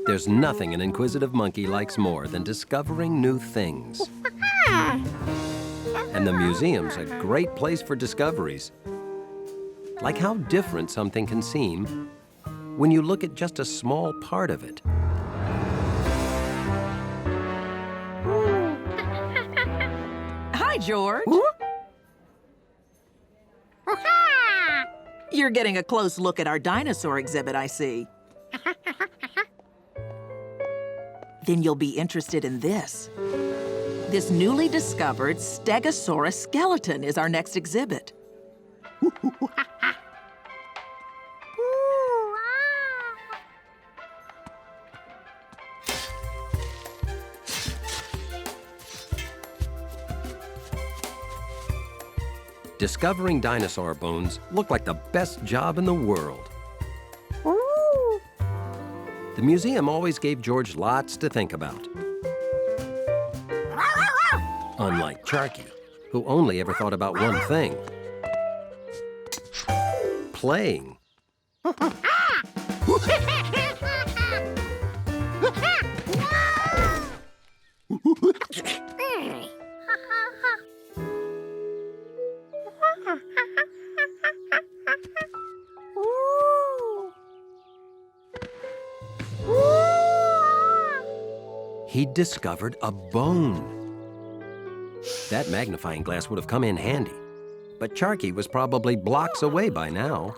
There's nothing an inquisitive monkey likes more than discovering new things. And the museum's a great place for discoveries. Like how different something can seem when you look at just a small part of it. Hi, George. You're getting a close look at our dinosaur exhibit, I see. Then you'll be interested in this. This newly discovered Stegosaurus skeleton is our next exhibit. Discovering dinosaur bones looked like the best job in the world. The museum always gave George lots to think about. Unlike Charky, who only ever thought about one thing: playing. He'd discovered a bone. That magnifying glass would have come in handy, but Charky was probably blocks away by now.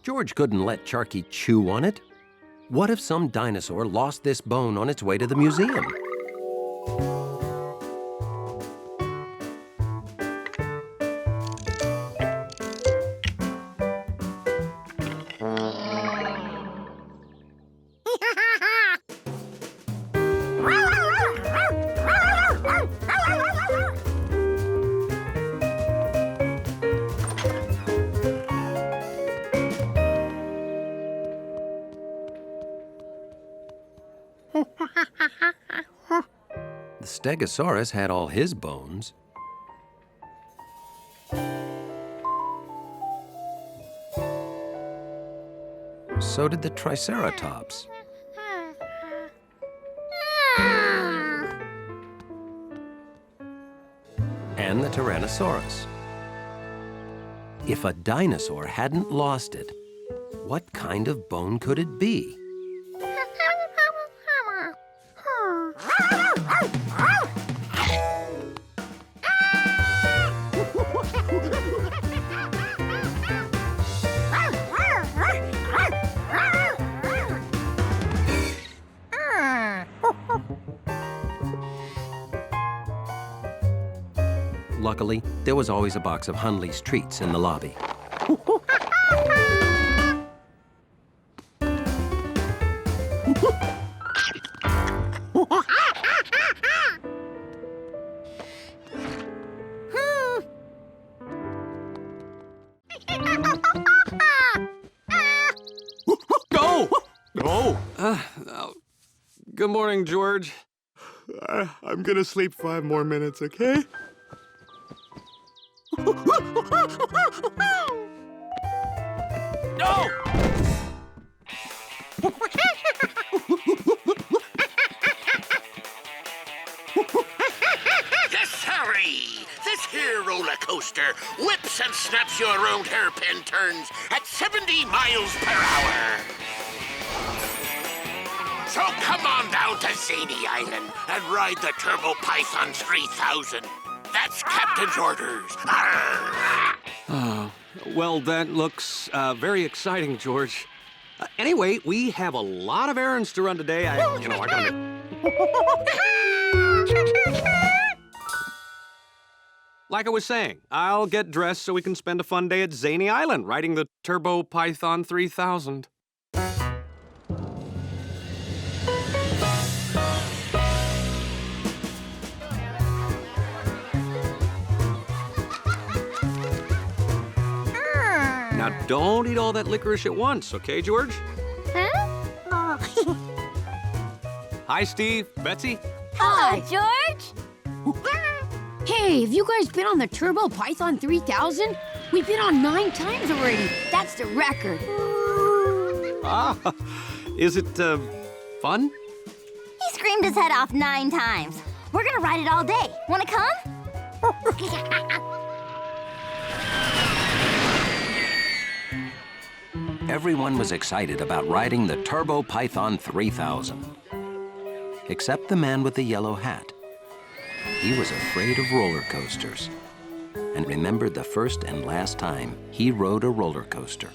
George couldn't let Charky chew on it. What if some dinosaur lost this bone on its way to the museum? The Stegosaurus had all his bones. So did the Triceratops. And the Tyrannosaurus. If a dinosaur hadn't lost it, what kind of bone could it be? Luckily, there was always a box of Hunley's treats in the lobby. Go! Oh! Good morning, George. I'm gonna sleep 5 more minutes, okay? No! Yes, sorry. This here roller coaster whips and snaps you around hairpin turns at 70 miles per hour. So come on down to Zany Island and ride the Turbo Python 3000. That's Captain's orders. Well, that looks very exciting, George. Anyway, we have a lot of errands to run today. I gotta... like I was saying, I'll get dressed so we can spend a fun day at Zany Island riding the Turbo Python 3000. Now, don't eat all that licorice at once, okay, George? Huh? Hi, Steve. Betsy? Hi, George. Hey, have you guys been on the Turbo Python 3000? We've been on 9 times already. That's the record. Ah, is it, fun? He screamed his head off 9 times. We're gonna ride it all day. Wanna come? Everyone was excited about riding the Turbo Python 3000. Except the man with the yellow hat. He was afraid of roller coasters and remembered the first and last time he rode a roller coaster.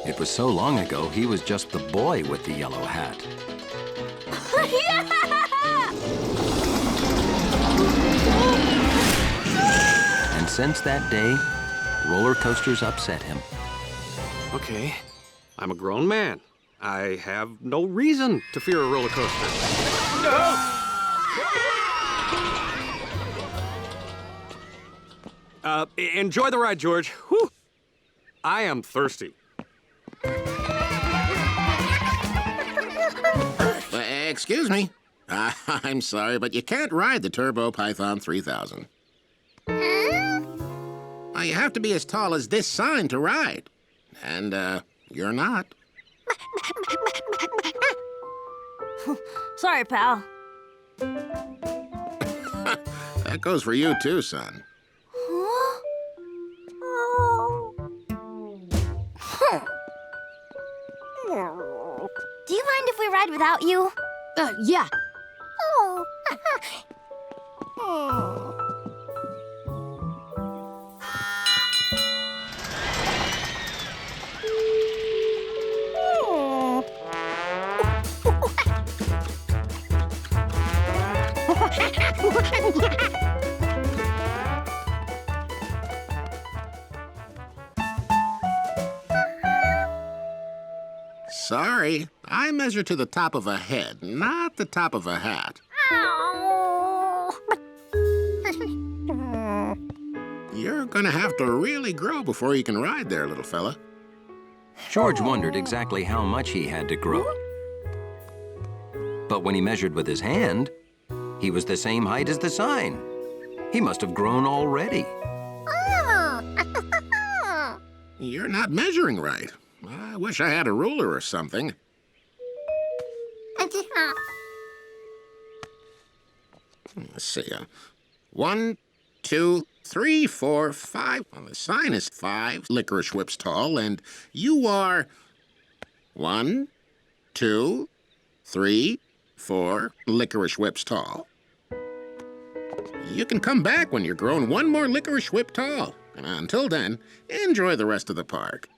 It was so long ago, he was just the boy with the yellow hat. And since that day, roller coasters upset him. Okay, I'm a grown man. I have no reason to fear a roller coaster. Enjoy the ride, George. Whew. I am thirsty. Excuse me. I'm sorry, but you can't ride the Turbo Python 3000. You have to be as tall as this sign to ride. And, you're not. Sorry, pal. That goes for you, too, son. Do you mind if we ride without you? Yeah. Sorry, I measure to the top of a head, not the top of a hat. You're gonna have to really grow before you can ride there, little fella. George wondered exactly how much he had to grow. But when he measured with his hand, he was the same height as the sign. He must have grown already. You're not measuring right. I wish I had a ruler or something. Let's see. 1, 2, 3, 4, 5. Well, the sign is 5 licorice whips tall, and you are 1, 2, 3, 4 licorice whips tall. You can come back when you're grown 1 more licorice whip tall. And until then, enjoy the rest of the park.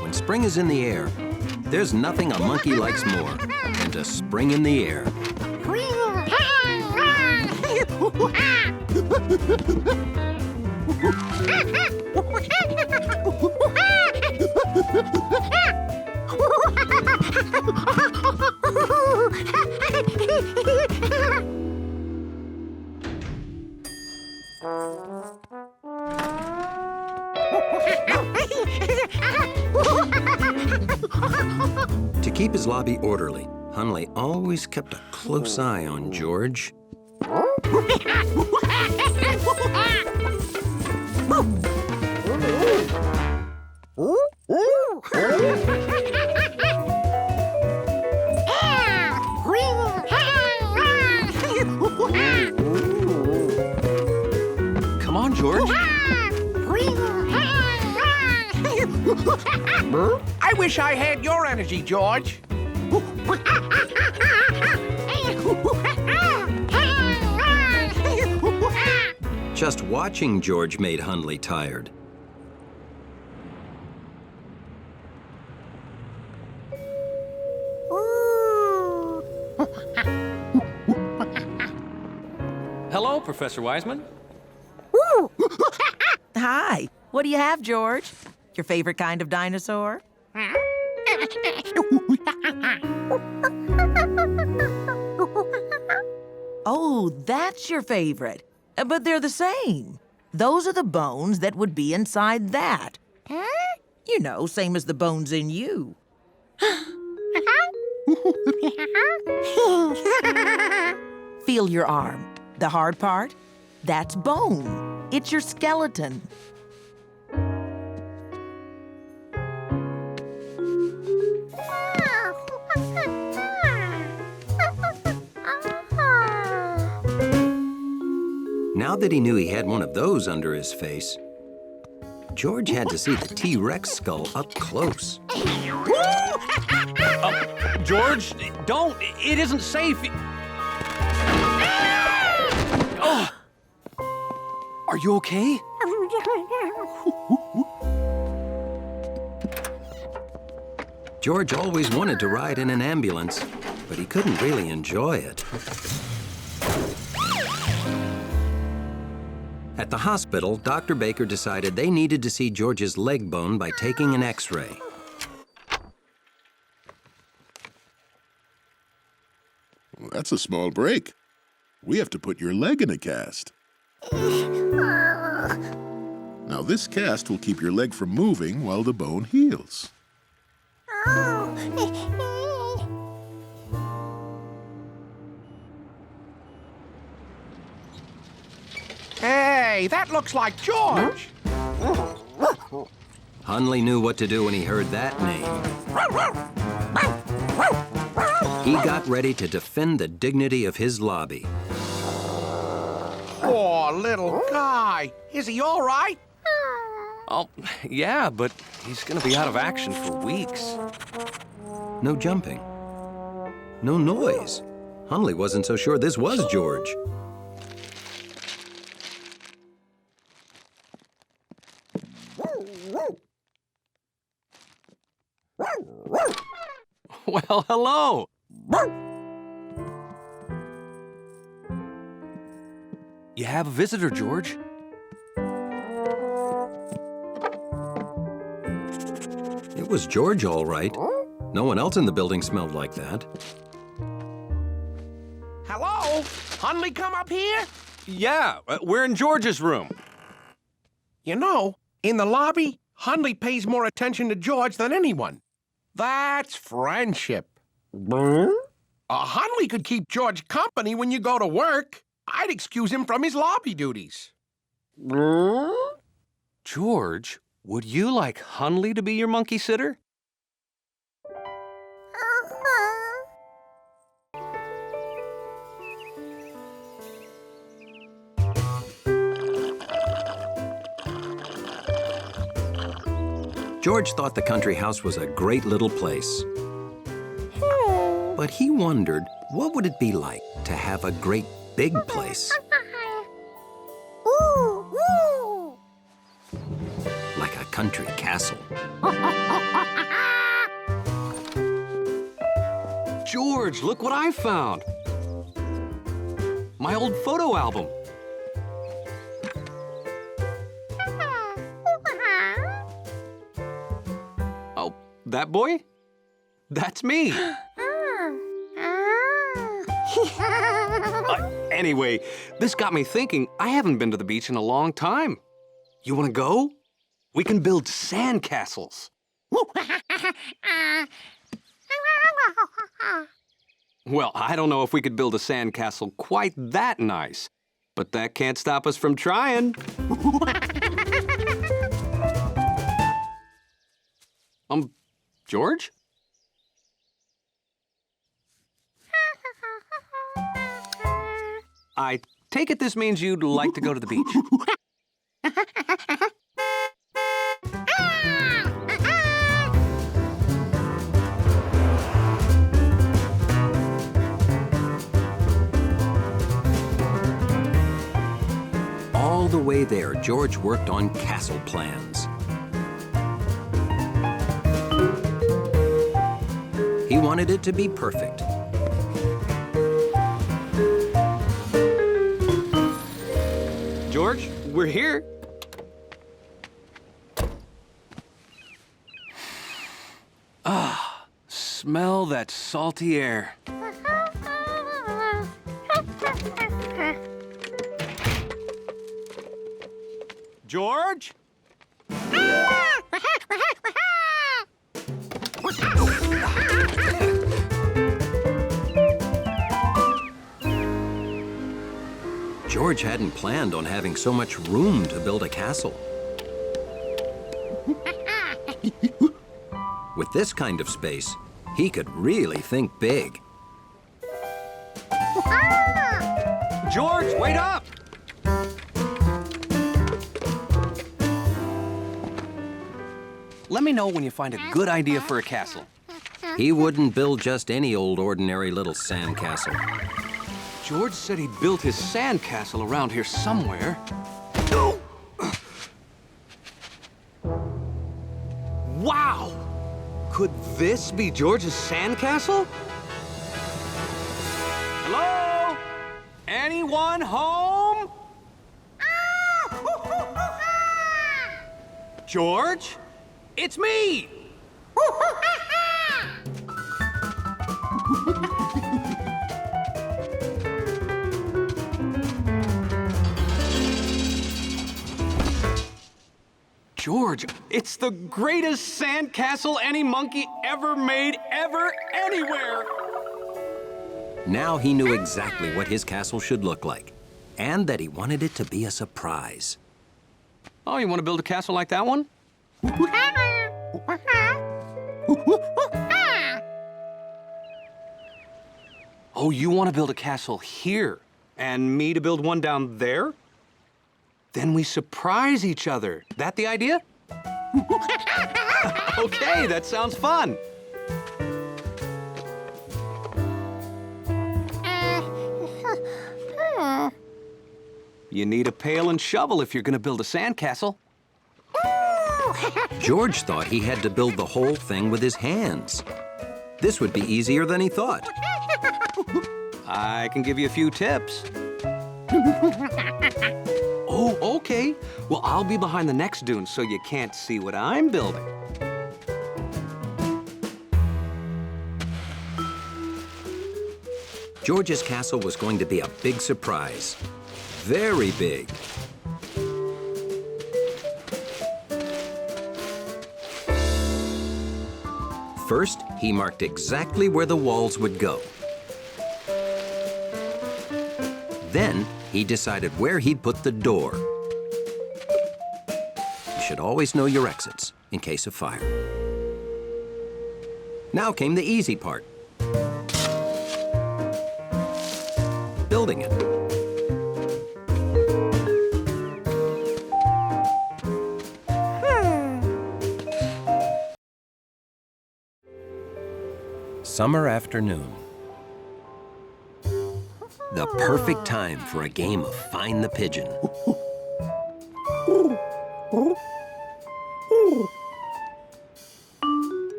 When spring is in the air, there's nothing a monkey likes more than to spring in the air. To keep his lobby orderly, Hunley always kept a close eye on George. Come on, George. I wish I had your energy, George. Just watching George made Hunley tired. Hello, Professor Wiseman. Hi. What do you have, George? Your favorite kind of dinosaur? Oh, that's your favorite. But they're the same. Those are the bones that would be inside that. You know, same as the bones in you. Feel your arm. The hard part? That's bone. It's your skeleton. Now that he knew he had one of those under his face, George had to see the T-Rex skull up close. George, don't. It isn't safe. Oh. Are you okay? George always wanted to ride in an ambulance, but he couldn't really enjoy it. At the hospital, Dr. Baker decided they needed to see George's leg bone by taking an X-ray. Well, that's a small break. We have to put your leg in a cast. Now, this cast will keep your leg from moving while the bone heals. Hey, that looks like George. Hundley knew what to do when he heard that name. He got ready to defend the dignity of his lobby. Poor little guy. Is he all right? Oh, yeah, but he's gonna be out of action for weeks. No jumping. No noise. Hundley wasn't so sure this was George. Well, hello. You have a visitor, George. It was George, all right. No one else in the building smelled like that. Hello? Hundley come up here? Yeah, we're in George's room. You know, in the lobby, Hundley pays more attention to George than anyone. That's friendship. Hundley could keep George company when you go to work. I'd excuse him from his lobby duties. George, would you like Hundley to be your monkey sitter? George thought the country house was a great little place. But he wondered, what would it be like to have a great big place? Like a country castle. George, look what I found. My old photo album. Oh, that boy? That's me. Anyway, this got me thinking, I haven't been to the beach in a long time. You want to go? We can build sand castles. Well, I don't know if we could build a sand castle quite that nice, but that can't stop us from trying. George? I take it this means you'd like to go to the beach. All the way there, George worked on castle plans. He wanted it to be perfect. we're here. Ah, smell that salty air. George? George hadn't planned on having so much room to build a castle. With this kind of space, he could really think big. George, wait up! Let me know when you find a good idea for a castle. He wouldn't build just any old ordinary little sand castle. George said he built his sand castle around here somewhere. Wow! Could this be George's sand castle? Hello? Anyone home? George? It's me! George, it's the greatest sand castle any monkey ever made, ever, anywhere! Now he knew exactly what his castle should look like, and that he wanted it to be a surprise. Oh, you want to build a castle like that one? Oh, you want to build a castle here, and me to build one down there? Then we surprise each other. That the idea? Okay, that sounds fun. You need a pail and shovel if you're going to build a sandcastle. George thought he had to build the whole thing with his hands. This would be easier than he thought. I can give you a few tips. Oh, okay. Well, I'll be behind the next dune so you can't see what I'm building. George's castle was going to be a big surprise. Very big. First, he marked exactly where the walls would go. Then, he decided where he'd put the door. You should always know your exits in case of fire. Now came the easy part. Building it. Summer afternoon. The perfect time for a game of Find the Pigeon.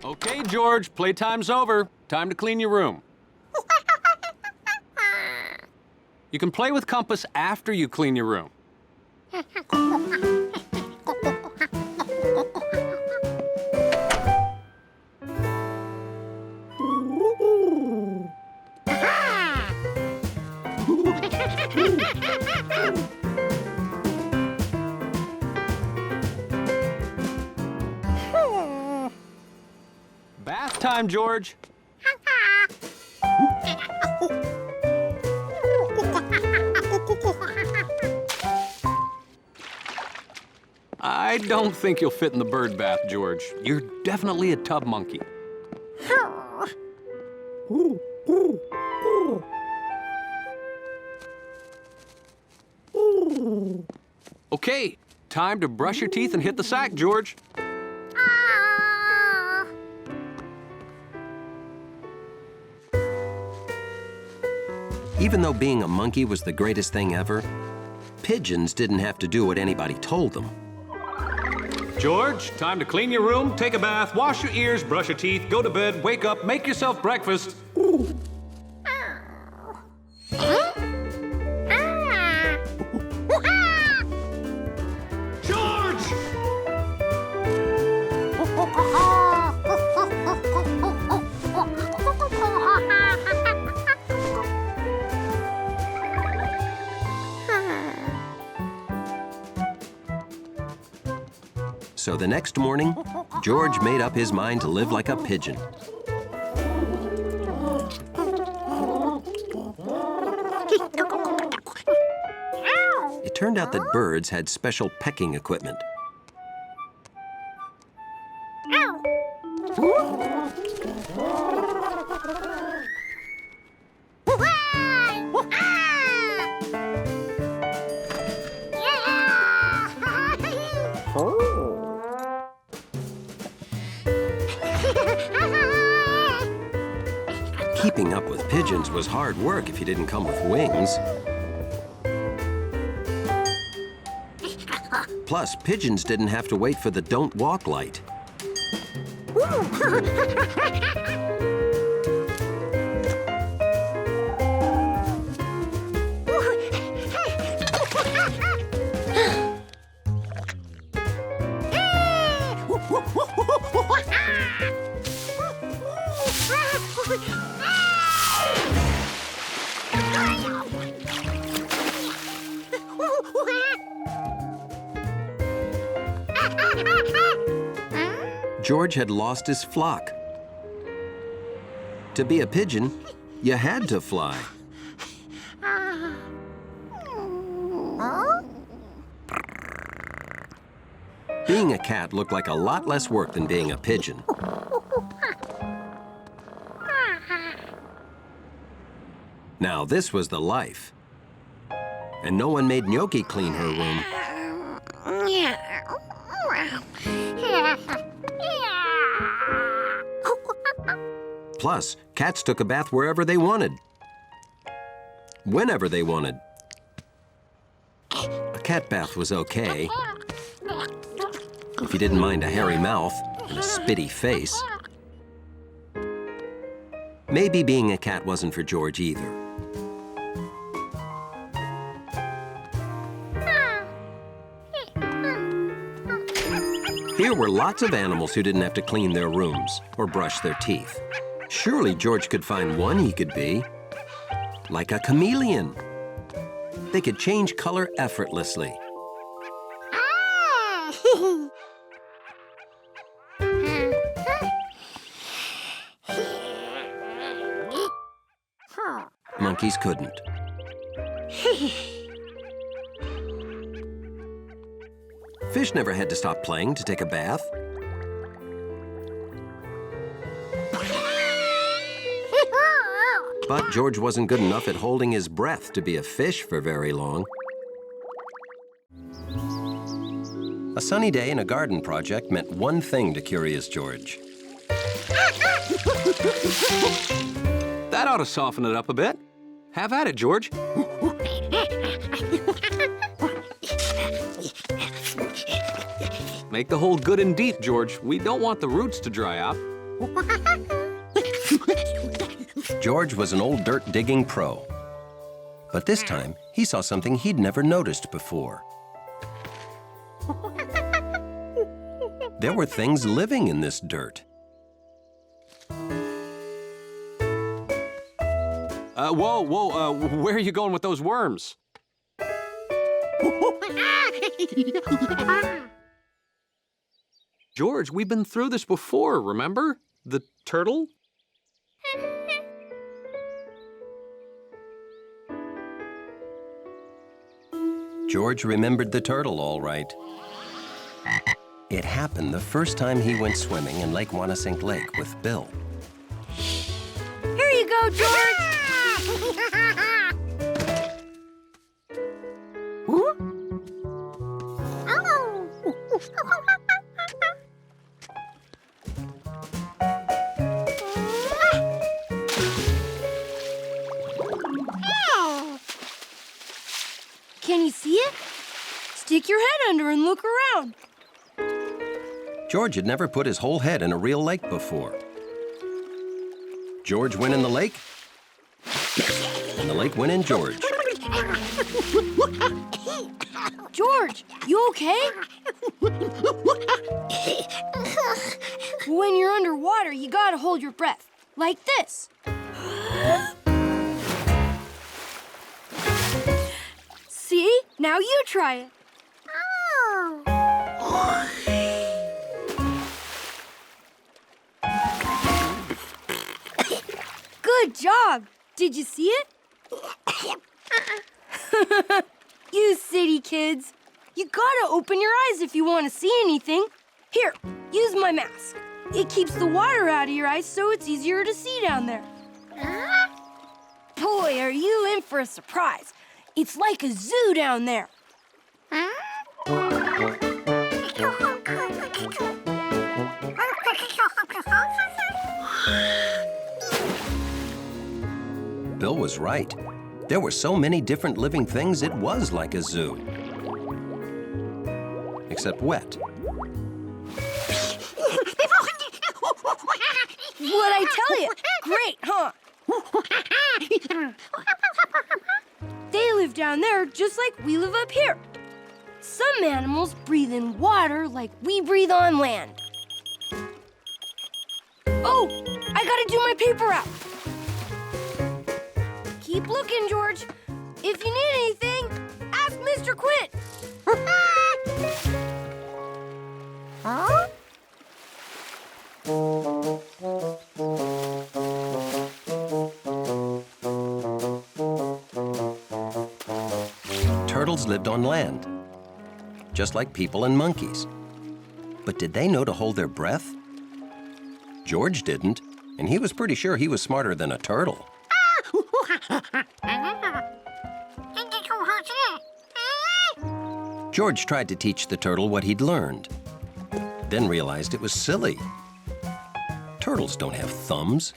Okay, George, playtime's over. Time to clean your room. You can play with compass after you clean your room. Bath time, George. I don't think you'll fit in the bird bath, George. You're definitely a tub monkey. Okay, time to brush your teeth and hit the sack, George. Even though being a monkey was the greatest thing ever, pigeons didn't have to do what anybody told them. George, time to clean your room, take a bath, wash your ears, brush your teeth, go to bed, wake up, make yourself breakfast. So the next morning, George made up his mind to live like a pigeon. It turned out that birds had special pecking equipment. Keeping up with pigeons was hard work if you didn't come with wings. Plus, pigeons didn't have to wait for the don't walk light. George had lost his flock. To be a pigeon, you had to fly. Being a cat looked like a lot less work than being a pigeon. Now, this was the life. And no one made Gnocchi clean her room. Plus, cats took a bath wherever they wanted. Whenever they wanted. A cat bath was okay. If you didn't mind a hairy mouth and a spitty face. Maybe being a cat wasn't for George either. Here were lots of animals who didn't have to clean their rooms or brush their teeth. Surely George could find one he could be. Like a chameleon. They could change color effortlessly. Monkeys couldn't. Fish never had to stop playing to take a bath. But George wasn't good enough at holding his breath to be a fish for very long. A sunny day in a garden project meant one thing to Curious George. That ought to soften it up a bit. Have at it, George. Make the hole good and deep, George. We don't want the roots to dry out. George was an old dirt-digging pro. But this time, he saw something he'd never noticed before. There were things living in this dirt. Whoa, where are you going with those worms? George, we've been through this before, remember? The turtle? George remembered the turtle all right. It happened the first time he went swimming in Lake Wanasink Lake with Bill. Here you go, George! Can you see it? Stick your head under and look around. George had never put his whole head in a real lake before. George went in the lake, and the lake went in George. George, you okay? When you're underwater, you gotta hold your breath, like this. See? Now you try it. Good job! Did you see it? You city kids. You gotta open your eyes if you want to see anything. Here, use my mask. It keeps the water out of your eyes so it's easier to see down there. Boy, are you in for a surprise. It's like a zoo down there. Bill was right. There were so many different living things, it was like a zoo. Except wet. What'd I tell you? Great, huh? They live down there just like we live up here. Some animals breathe in water like we breathe on land. Oh, I gotta do my paper route. Keep looking, George. If you need anything, ask Mr. Quint. Huh? Turtles lived on land, just like people and monkeys. But did they know to hold their breath? George didn't, and he was pretty sure he was smarter than a turtle. George tried to teach the turtle what he'd learned, then realized it was silly. Turtles don't have thumbs.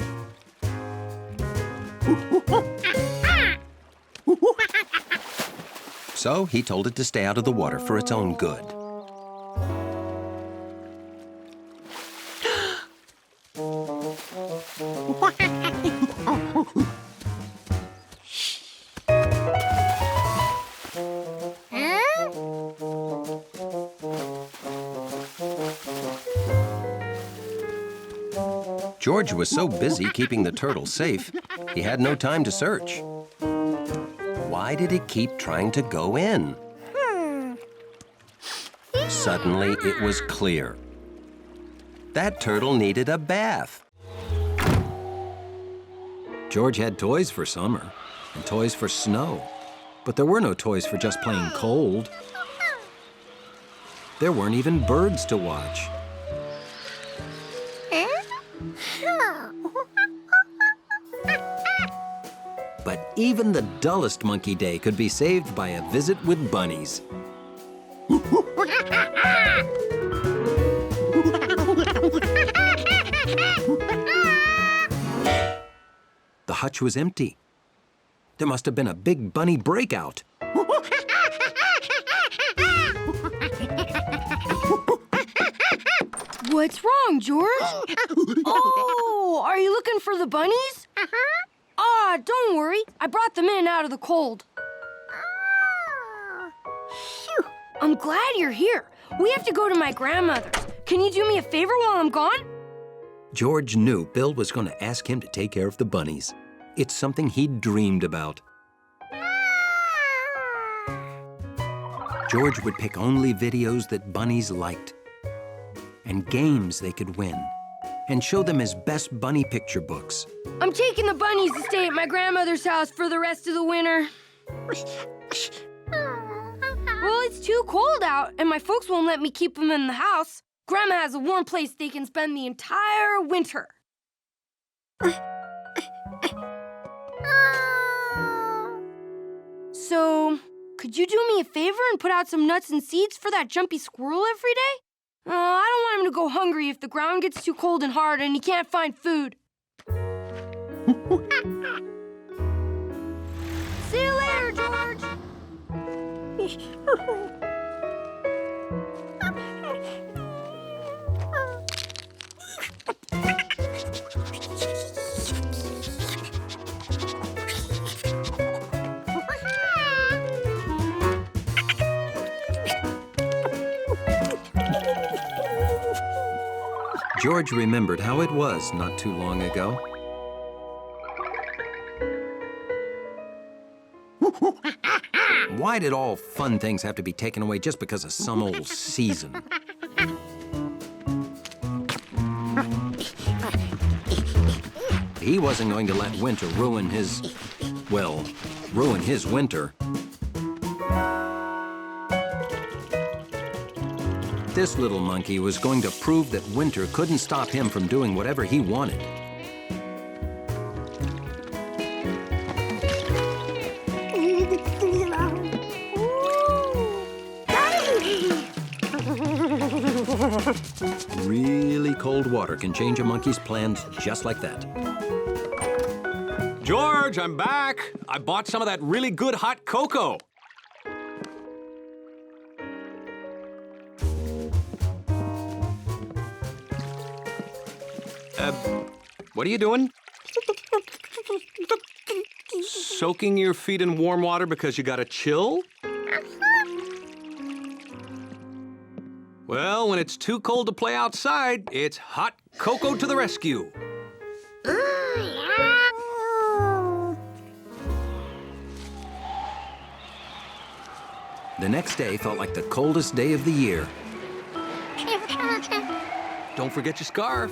So he told it to stay out of the water for its own good. George was so busy keeping the turtle safe, he had no time to search. Why did it keep trying to go in? Suddenly, it was clear. That turtle needed a bath. George had toys for summer and toys for snow, but there were no toys for just plain cold. There weren't even birds to watch. But even the dullest monkey day could be saved by a visit with bunnies. The hutch was empty. There must have been a big bunny breakout. What's wrong, George? Oh, are you looking for the bunnies? Ah, don't worry. I brought them in out of the cold. I'm glad you're here. We have to go to my grandmother's. Can you do me a favor while I'm gone? George knew Bill was going to ask him to take care of the bunnies. It's something he'd dreamed about. George would pick only videos that bunnies liked, and games they could win, and show them his best bunny picture books. I'm taking the bunnies to stay at my grandmother's house for the rest of the winter. Well, it's too cold out, and my folks won't let me keep them in the house. Grandma has a warm place they can spend the entire winter. So, could you do me a favor and put out some nuts and seeds for that jumpy squirrel every day? I don't want him to go hungry if the ground gets too cold and hard and he can't find food. See you later, George. George remembered how it was not too long ago. Why did all fun things have to be taken away just because of some old season? he wasn't going to let Winter ruin his winter. This little monkey was going to prove that Winter couldn't stop him from doing whatever he wanted. Really cold water can change a monkey's plans just like that. George, I'm back. I bought some of that really good hot cocoa. What are you doing? Soaking your feet in warm water because you got a chill? Well, when it's too cold to play outside, it's hot cocoa to the rescue. The next day felt like the coldest day of the year. Don't forget your scarf.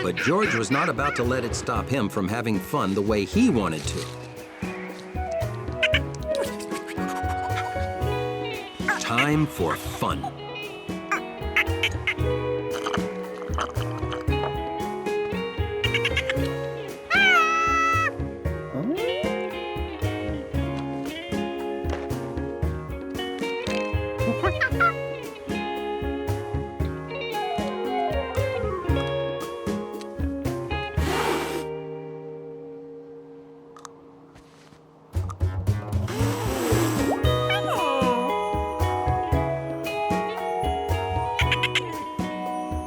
But George was not about to let it stop him from having fun the way he wanted to. Time for fun.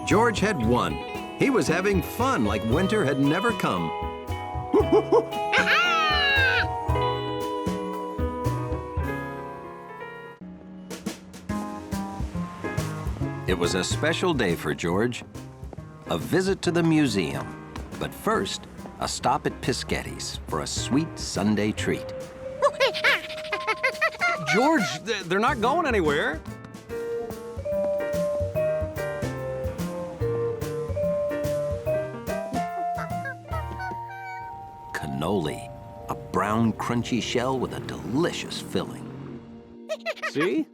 George had won. He was having fun like winter had never come. It was a special day for George. A visit to the museum. But first, a stop at Piscatty's for a sweet Sunday treat. George, they're not going anywhere. Cannoli, a brown, crunchy shell with a delicious filling. See?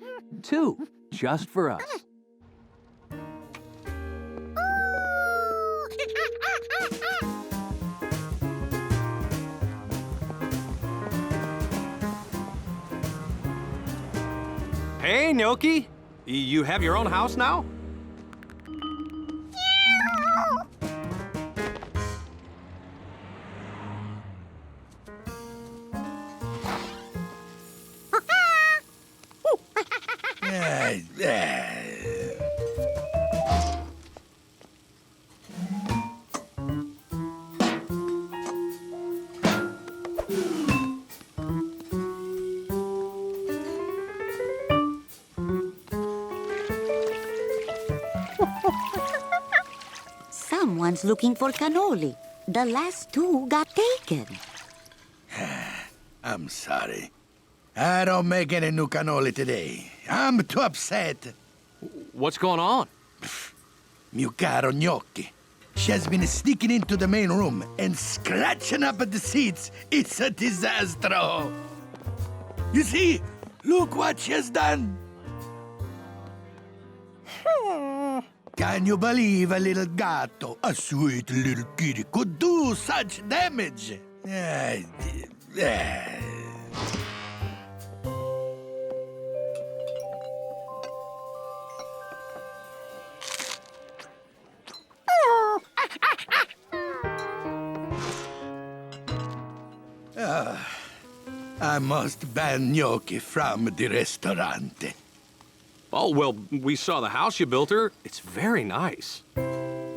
2, just for us. Hey, Gnocchi. You have your own house now? Someone's looking for cannoli. The last 2 got taken. I'm sorry. I don't make any new cannoli today. I'm too upset. What's going on? Mio caro gnocchi. She has been sneaking into the main room and scratching up at the seats. It's a disaster. You see? Look what she has done. Can you believe a little gatto, a sweet little kitty, could do such damage? I must ban gnocchi from the restaurant. Oh, well, we saw the house you built her. It's very nice.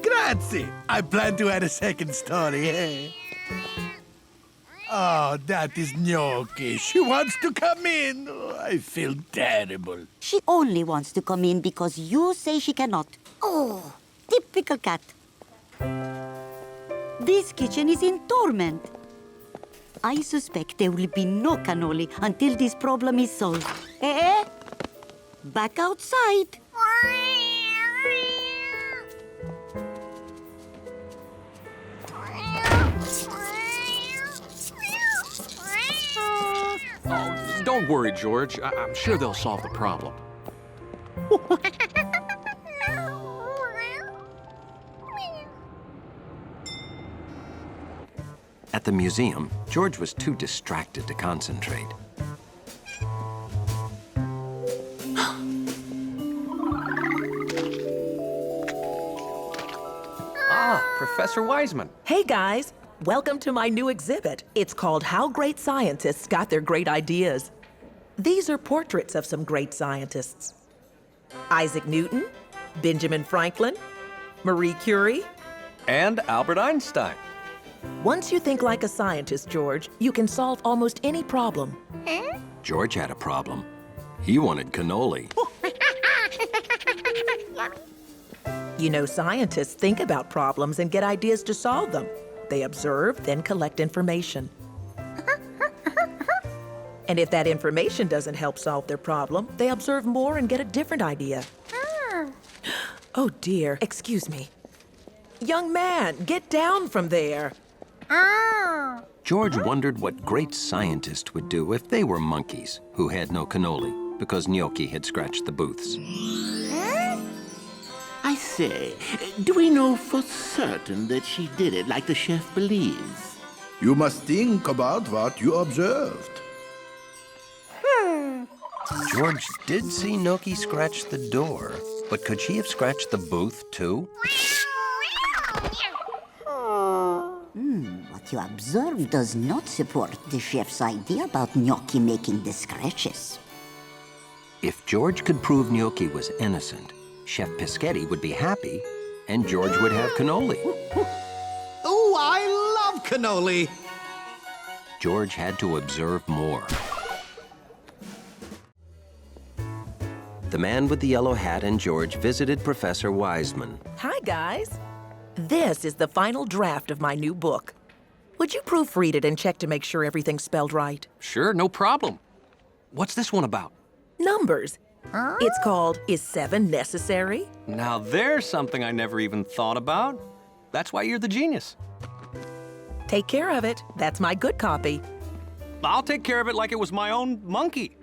Grazie. I plan to add a second story, eh? Oh, that is gnocchi. She wants to come in. Oh, I feel terrible. She only wants to come in because you say she cannot. Oh, typical cat. This kitchen is in torment. I suspect there will be no cannoli until this problem is solved. Eh? Back outside. Don't worry, George. I'm sure they'll solve the problem. At the museum, George was too distracted to concentrate. Professor Wiseman. Hey guys, welcome to my new exhibit. It's called How Great Scientists Got Their Great Ideas. These are portraits of some great scientists. Isaac Newton, Benjamin Franklin, Marie Curie, And Albert Einstein. Once you think like a scientist, George, you can solve almost any problem. George had a problem. He wanted cannoli. You know, scientists think about problems and get ideas to solve them. They observe, then collect information. And if that information doesn't help solve their problem, they observe more and get a different idea. Oh dear, excuse me. Young man, get down from there. George wondered what great scientists would do if they were monkeys who had no cannoli because Gnocchi had scratched the booths. I say, do we know for certain that she did it like the chef believes? You must think about what you observed. George did see Gnocchi scratch the door, but could she have scratched the booth too? What you observe does not support the chef's idea about Gnocchi making the scratches. If George could prove Gnocchi was innocent, Chef Pischetti would be happy, and George would have cannoli. Oh, I love cannoli! George had to observe more. The man with the yellow hat and George visited Professor Wiseman. Hi, guys. This is the final draft of my new book. Would you proofread it and check to make sure everything's spelled right? Sure, no problem. What's this one about? Numbers. It's called, Is 7 Necessary? Now there's something I never even thought about. That's why you're the genius. Take care of it. That's my good copy. I'll take care of it like it was my own monkey.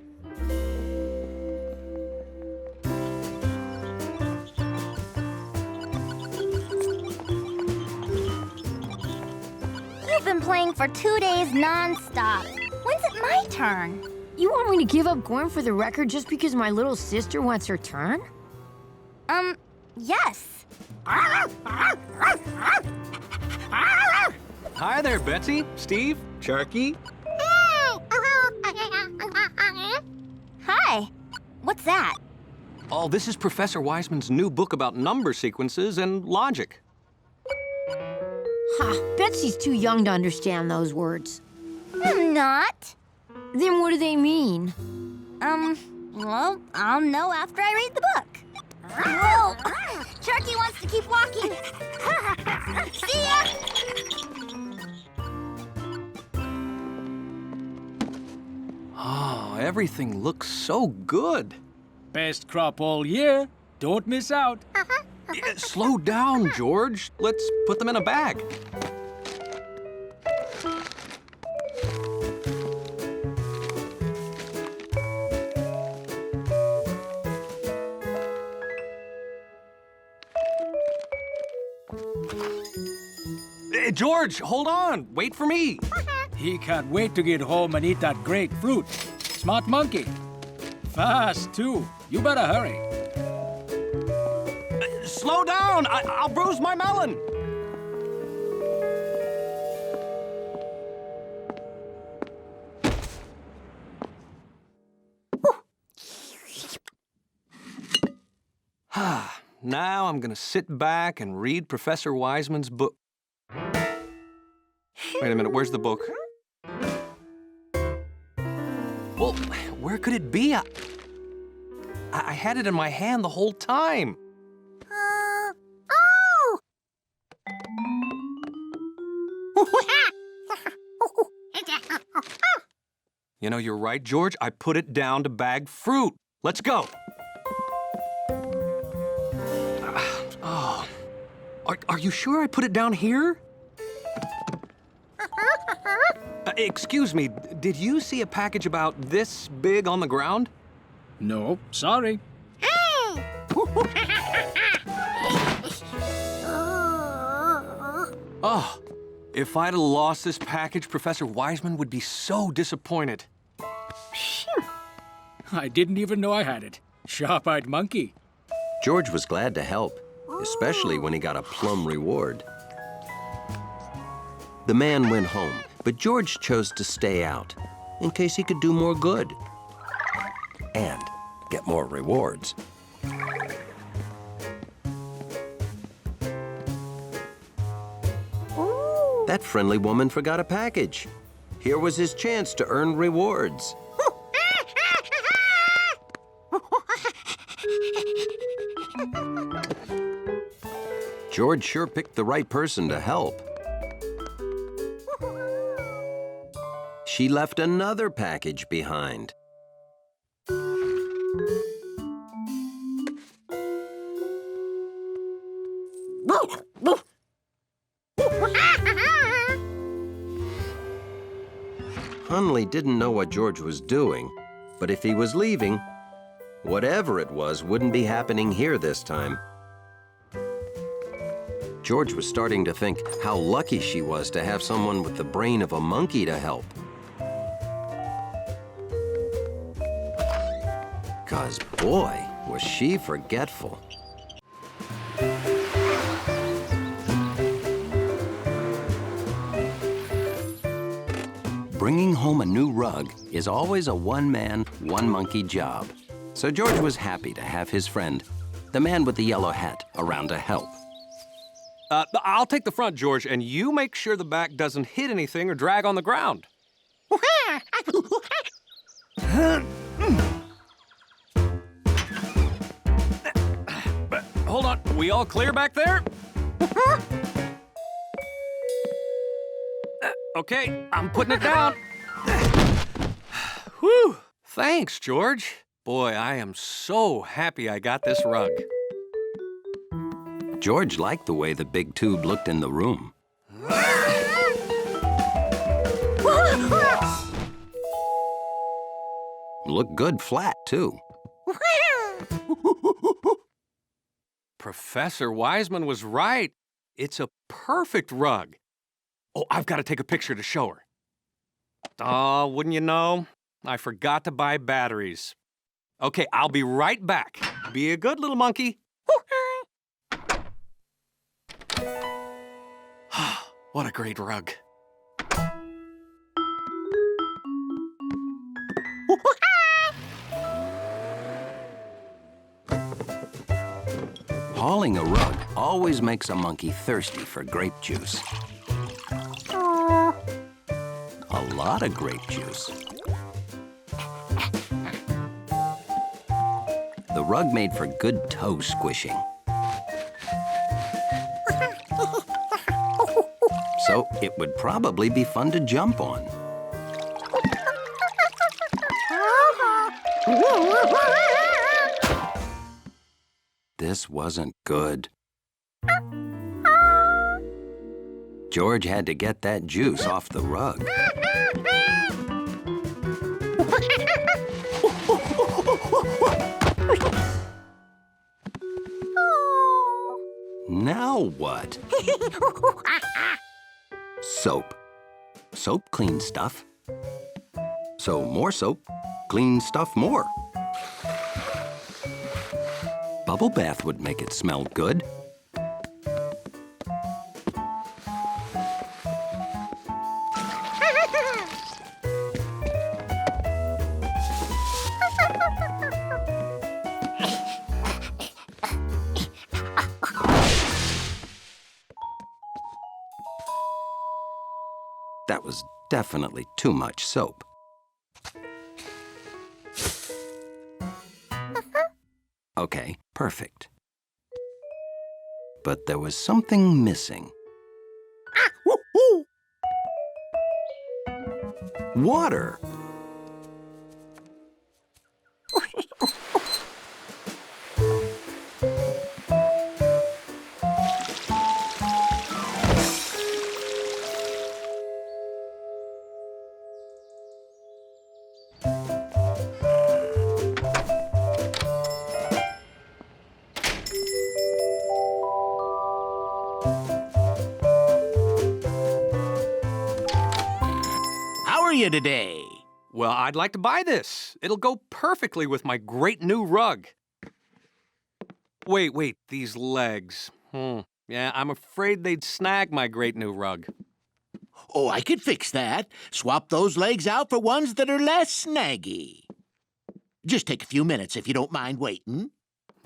You've been playing for 2 days non-stop. When's it my turn? You want me to give up going for the record just because my little sister wants her turn? Yes. Hi there, Betsy, Steve, Sharky. Hi. What's that? Oh, this is Professor Wiseman's new book about number sequences and logic. Ha! Betsy's too young to understand those words. I'm not. Then what do they mean? Well, I'll know after I read the book. Whoa! Sharky wants to keep walking. See ya! Oh, everything looks so good. Best crop all year. Don't miss out. Slow down, George. Let's put them in a bag. Hey, George, hold on. Wait for me. He can't wait to get home and eat that great fruit. Smart monkey. Fast, too. You better hurry. Slow down. I'll bruise my melon. Now I'm gonna sit back and read Professor Wiseman's book. Wait a minute, where's the book? Well, where could it be? I had it in my hand the whole time. Oh! You know, you're right, George. I put it down to bag fruit. Let's go. Oh. Are you sure I put it down here? Excuse me, did you see a package about this big on the ground? No, sorry. Oh, if I'd have lost this package, Professor Wiseman would be so disappointed. I didn't even know I had it. Sharp-eyed monkey. George was glad to help, especially when he got a plum reward. The man went home, but George chose to stay out in case he could do more good and get more rewards. That friendly woman forgot a package. Here was his chance to earn rewards. George sure picked the right person to help. She left another package behind. Hunley didn't know what George was doing, but if he was leaving, whatever it was wouldn't be happening here this time. George was starting to think how lucky she was to have someone with the brain of a monkey to help. 'Cause boy, was she forgetful. Bringing home a new rug is always a one-man, one-monkey job. So George was happy to have his friend, the man with the yellow hat, around to help. I'll take the front, George, and you make sure the back doesn't hit anything or drag on the ground. Hold on, we all clear back there? Okay, I'm putting it down. Whew, thanks, George. Boy, I am so happy I got this rug. George liked the way the big tube looked in the room. Looked good flat, too. Professor Wiseman was right. It's a perfect rug. Oh, I've got to take a picture to show her. Oh, wouldn't you know? I forgot to buy batteries. Okay, I'll be right back. Be a good little monkey. What a great rug. Hauling a rug always makes a monkey thirsty for grape juice. A lot of grape juice. The rug made for good toe squishing. So it would probably be fun to jump on. This wasn't good. George had to get that juice off the rug. Now what? Soap. Soap cleans stuff. So more soap cleans stuff more. Bubble bath would make it smell good. That was definitely too much soap. Okay, perfect. But there was something missing. Water! you today? Well, I'd like to buy this. It'll go perfectly with my great new rug. Wait, these legs. Yeah, I'm afraid they'd snag my great new rug. Oh, I could fix that. Swap those legs out for ones that are less snaggy. Just take a few minutes if you don't mind waiting.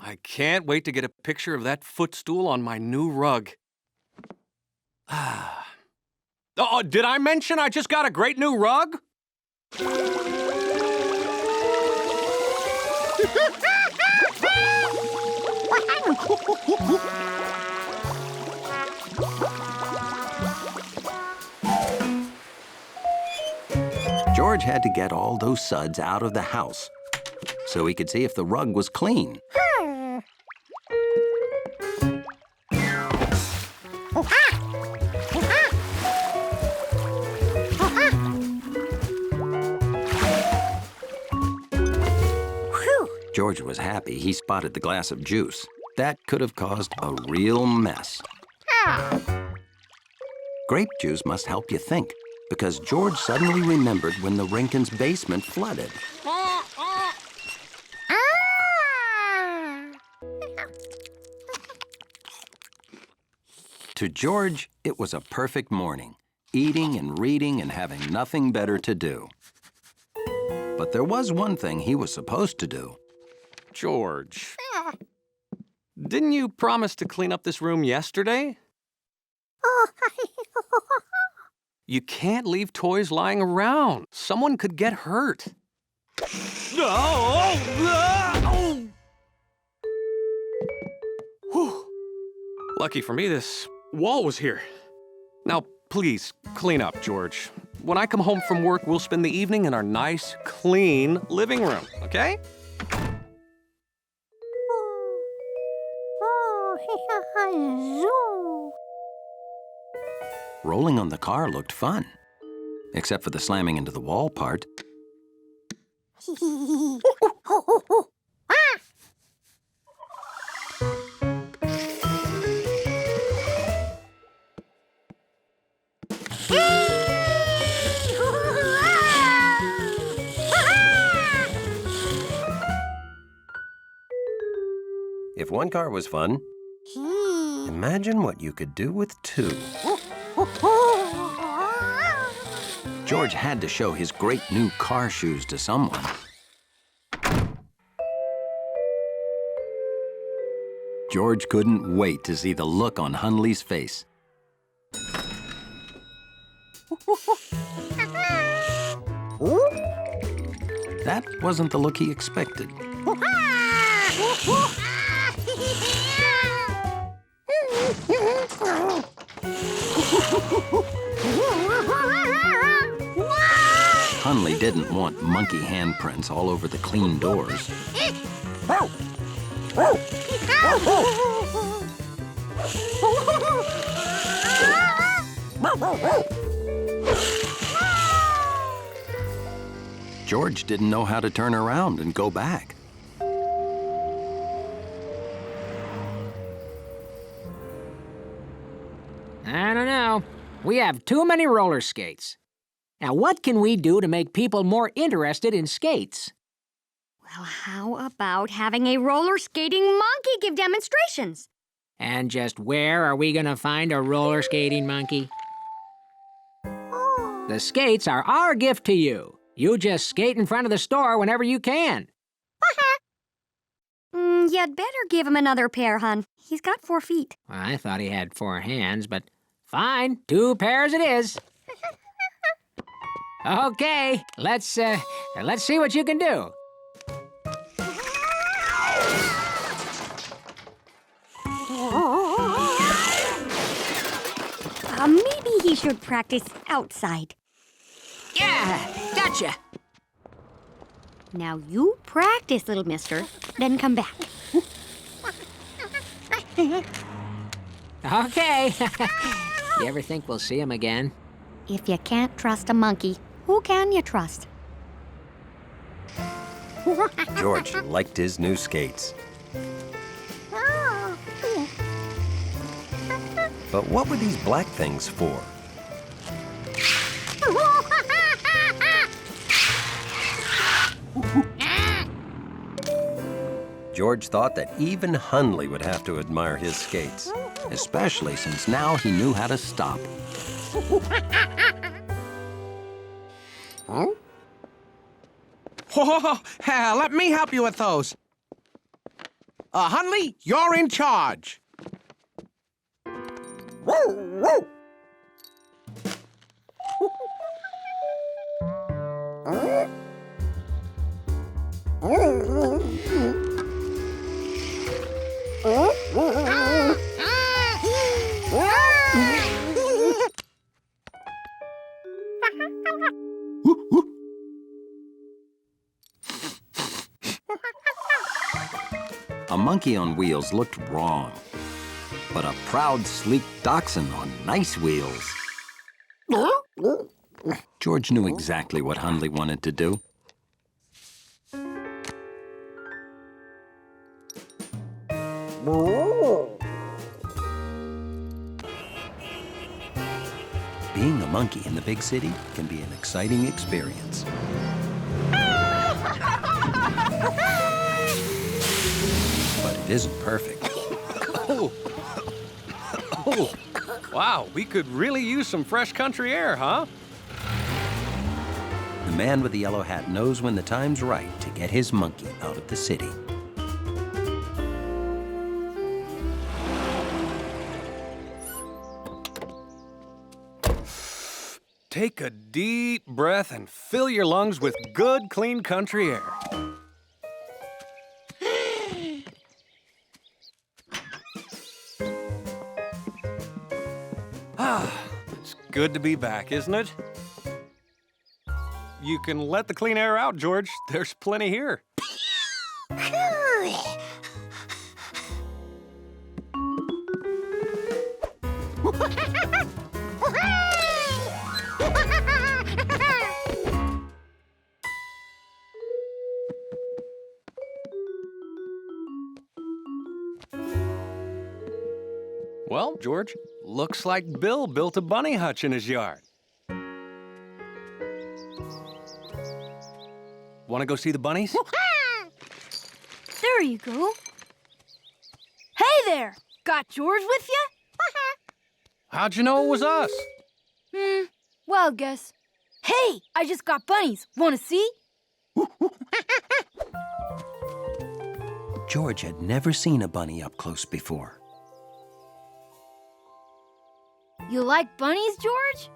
I can't wait to get a picture of that footstool on my new rug. Oh, did I mention I just got a great new rug? George had to get all those suds out of the house so he could see if the rug was clean. George was happy he spotted the glass of juice. That could have caused a real mess. Grape juice must help you think, because George suddenly remembered when the Rinkins' basement flooded. To George, it was a perfect morning, eating and reading and having nothing better to do. But there was one thing he was supposed to do. George, didn't you promise to clean up this room yesterday? You can't leave toys lying around. Someone could get hurt. Lucky for me, this wall was here. Now, please, clean up, George. When I come home from work, we'll spend the evening in our nice, clean living room, okay? Rolling on the car looked fun, except for the slamming into the wall part. If one car was fun, imagine what you could do with two. George had to show his great new car shoes to someone. George couldn't wait to see the look on Hundley's face. That wasn't the look he expected. Hundley didn't want monkey handprints all over the clean doors. George didn't know how to turn around and go back. I don't know. We have too many roller skates. Now, what can we do to make people more interested in skates? Well, how about having a roller skating monkey give demonstrations? And just where are we gonna find a roller skating monkey? The skates are our gift to you. You just skate in front of the store whenever you can. You'd better give him another pair, hon. He's got 4 feet. Well, I thought he had 4 hands, but fine, 2 pairs it is. Okay, let's see what you can do. Maybe he should practice outside. Yeah, gotcha. Now you practice, little mister, then come back. Okay. You ever think we'll see him again? If you can't trust a monkey, who can you trust? George liked his new skates. But what were these black things for? George thought that even Hundley would have to admire his skates, especially since now he knew how to stop. Huh? Whoa, let me help you with those. Hundley, you're in charge. A monkey on wheels looked wrong, but a proud, sleek dachshund on nice wheels. George knew exactly what Hundley wanted to do. Being a monkey in the big city can be an exciting experience. But it isn't perfect. Oh. Oh. Wow, we could really use some fresh country air, huh? The man with the yellow hat knows when the time's right to get his monkey out of the city. Take a deep breath and fill your lungs with good, clean country air. It's good to be back, isn't it? You can let the clean air out, George. There's plenty here. Well, George, looks like Bill built a bunny hutch in his yard. Want to go see the bunnies? There you go. Hey there! Got George with you? How'd you know it was us? Well, guess. Hey, I just got bunnies. Want to see? George had never seen a bunny up close before. You like bunnies, George?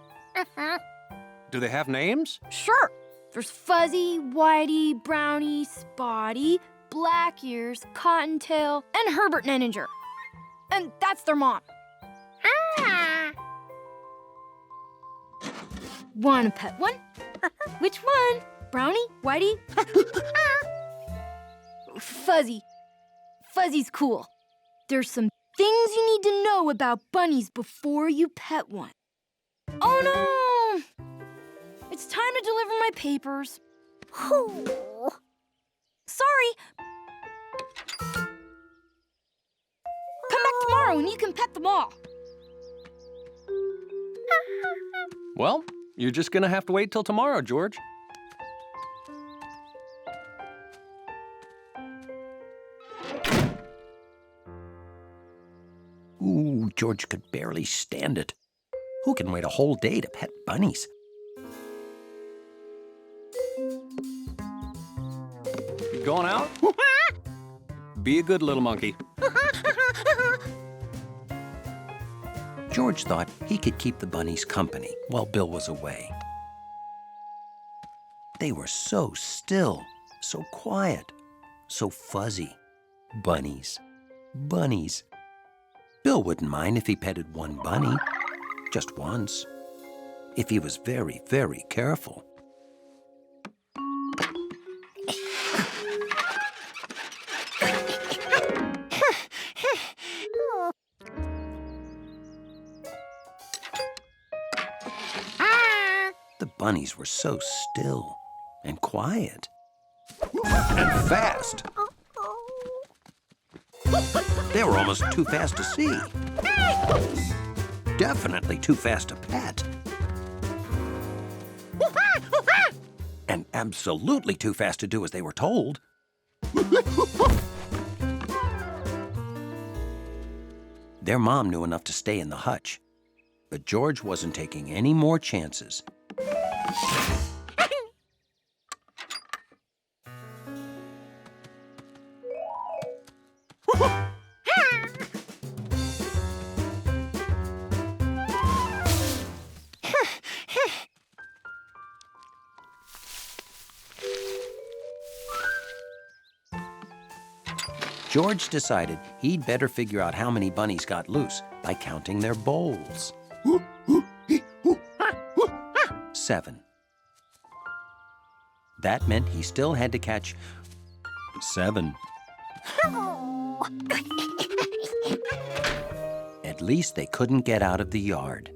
Do they have names? Sure. There's Fuzzy, Whitey, Brownie, Spotty, Black Ears, Cottontail, and Herbert Nenninger. And that's their mom. Want to pet one? Which one? Brownie? Whitey? Fuzzy. Fuzzy's cool. There's some things you need to know about bunnies before you pet one. Oh no! It's time to deliver my papers. Sorry. Come back tomorrow and you can pet them all. Well, you're just gonna have to wait till tomorrow, George. Ooh, George could barely stand it. Who can wait a whole day to pet bunnies? You going out? Be a good little monkey. George thought he could keep the bunnies company while Bill was away. They were so still, so quiet, so fuzzy. Bunnies, bunnies. Bill wouldn't mind if he petted one bunny, just once, if he was very, very careful. The bunnies were so still and quiet and fast. They were almost too fast to see. Definitely too fast to pet. And absolutely too fast to do as they were told. Their mom knew enough to stay in the hutch, but George wasn't taking any more chances. George decided he'd better figure out how many bunnies got loose by counting their bowls. 7. That meant he still had to catch 7. At least they couldn't get out of the yard.